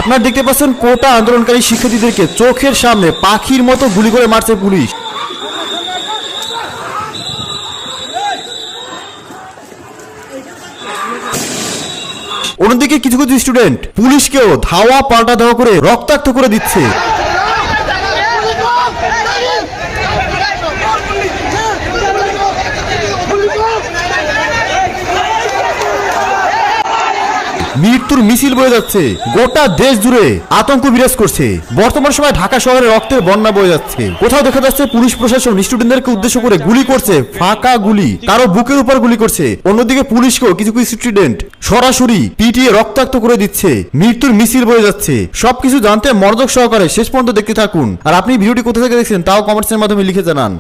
আপনারা দেখতে পাচ্ছেন কোটা আন্দোলনকারী শিক্ষার্থীদেরকে চোখের সামনে পাখির মতো গুলি করে মারছে পুলিশ। অন্যদিকে কিছু কিছু স্টুডেন্ট পুলিশকেও ধাওয়া পাল্টা ধাওয়া করে রক্তাক্ত করে দিচ্ছে। মৃত্যুর মিছিল বয়ে যাচ্ছে, গোটা দেশ জুড়ে আতঙ্ক বিরাজ করছে। বর্তমান সময় ঢাকা শহরে রক্তের বন্যা বয়ে যাচ্ছে। কোথাও দেখা যাচ্ছে পুলিশ প্রশাসন স্টুডেন্টদেরকে উদ্দেশ্য করে গুলি করছে, ফাঁকা গুলি, কারো বুকের উপর গুলি করছে। অন্যদিকে পুলিশকেও কিছু কিছু স্টুডেন্ট সরাসরি পিটিয়ে রক্তাক্ত করে দিচ্ছে। মৃত্যুর মিছিল বয়ে যাচ্ছে। সবকিছু জানতে মনোযোগ সহকারে শেষ পর্যন্ত দেখতে থাকুন। আর আপনি ভিডিওটি কোথা থেকে দেখছেন তাও কমেন্টসের মাধ্যমে লিখে জানান।